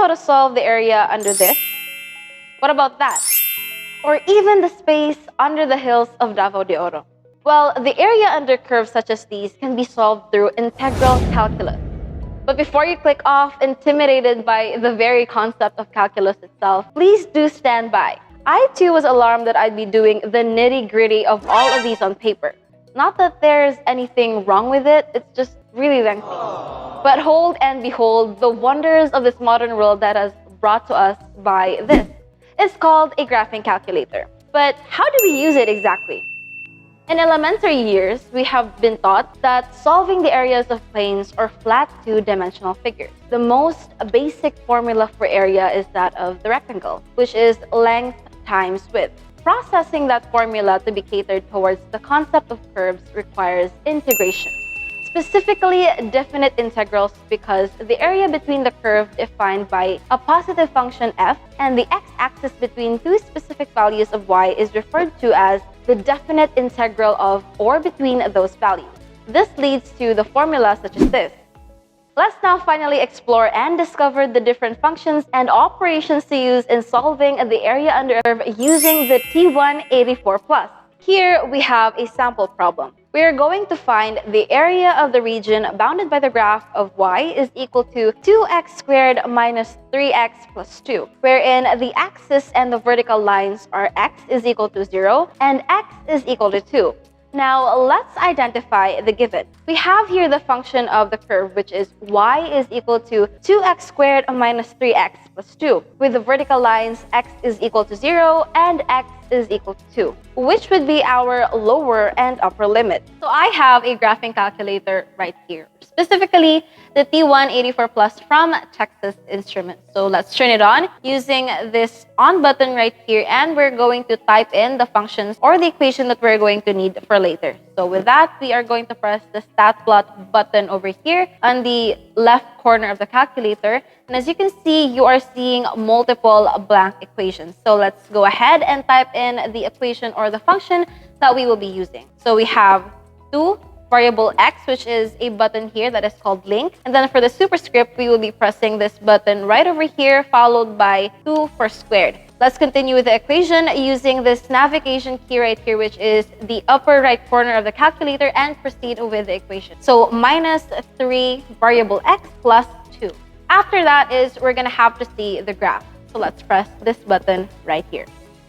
how to solve the area under this? What about that? Or even the space under the hills of Davao de Oro? Well, the area under curves such as these can be solved through integral calculus. But before you click off, intimidated by the very concept of calculus itself, please do stand by. I too was alarmed that I'd be doing the nitty-gritty of all of these on paper. Not that there's anything wrong with it, it's just really lengthy. But hold and behold the wonders of this modern world that has brought to us by this. It's called a graphing calculator. But how do we use it exactly? In elementary years, we have been taught that solving the areas of planes or flat two-dimensional figures. The most basic formula for area is that of the rectangle, which is length times width. Processing that formula to be catered towards the concept of curves requires integration. Specifically, definite integrals, because the area between the curve defined by a positive function f and the x-axis between two specific values of y is referred to as the definite integral of or between those values. This leads to the formula such as this. Let's now finally explore and discover the different functions and operations to use in solving the area under a curve using the T184+. Here we have a sample problem. We are going to find the area of the region bounded by the graph of y is equal to 2x squared minus 3x plus 2, wherein the axis and the vertical lines are x is equal to 0 and x is equal to 2. Now, let's identify the given. We have here the function of the curve, which is y is equal to 2x squared minus 3x plus 2, with the vertical lines x is equal to 0 and x is equal to 2, which would be our lower and upper limit. So I have a graphing calculator right here, specifically the T184+ from Texas Instruments. So let's turn it on using this on button right here, and we're going to type in the functions or the equation that we're going to need for later. So with that, we are going to press the stat plot button over here on the left corner of the calculator. And as you can see, you are seeing multiple blank equations. So let's go ahead and type in the equation or the function that we will be using. So we have 2 variable x, which is a button here that is called link. And then for the superscript, we will be pressing this button right over here, followed by 2 for squared. Let's continue with the equation using this navigation key right here, which is the upper right corner of the calculator, and proceed with the equation. So minus 3 variable x plus 2. After that is we're going to have to see the graph. So let's press this button right here.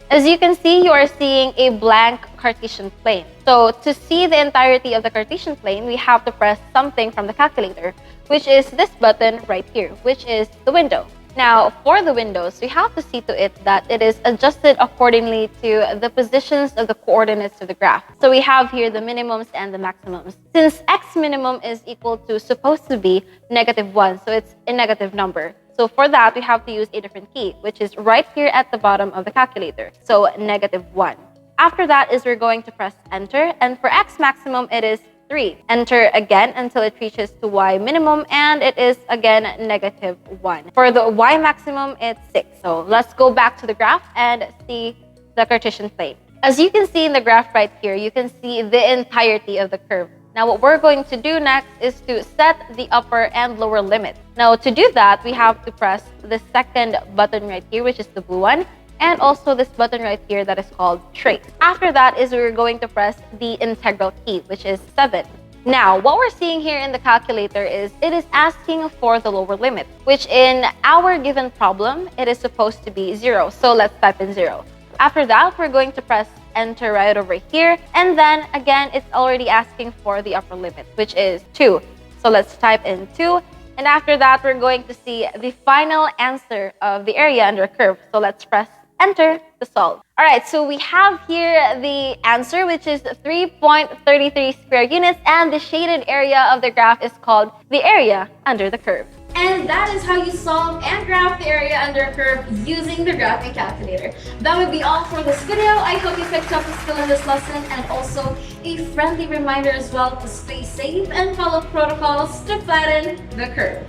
As you can see, you are seeing a blank Cartesian plane. So to see the entirety of the Cartesian plane, we have to press something from the calculator, which is this button right here, which is the window. Now, for the windows, we have to see to it that it is adjusted accordingly to the positions of the coordinates of the graph. So we have here the minimums and the maximums. Since x minimum is equal to supposed to be -1, so it's a negative number. So for that, we have to use a different key, which is right here at the bottom of the calculator. So -1. After that is we're going to press enter. And for x maximum, it is 3. Enter again until it reaches to y minimum, and it is again -1. For the y maximum, it's 6. So let's go back to the graph and see the Cartesian plane. As you can see in the graph right here, you can see the entirety of the curve. Now, what we're going to do next is to set the upper and lower limit. Now, to do that, we have to press the second button right here, which is the blue one, and also this button right here that is called trace. After that is we're going to press the integral key, which is 7. Now, what we're seeing here in the calculator is it is asking for the lower limit, which in our given problem, it is supposed to be 0. So let's type in 0. After that, we're going to press enter right over here. And then again, it's already asking for the upper limit, which is 2. So let's type in 2. And after that, we're going to see the final answer of the area under a curve. So let's press enter to solve. All right, so we have here the answer, which is 3.33 square units, and the shaded area of the graph is called the area under the curve. And that is how you solve and graph the area under a curve using the graphing calculator. That would be all for this video. I hope you picked up a skill in this lesson, and also a friendly reminder as well to stay safe and follow protocols to flatten the curve.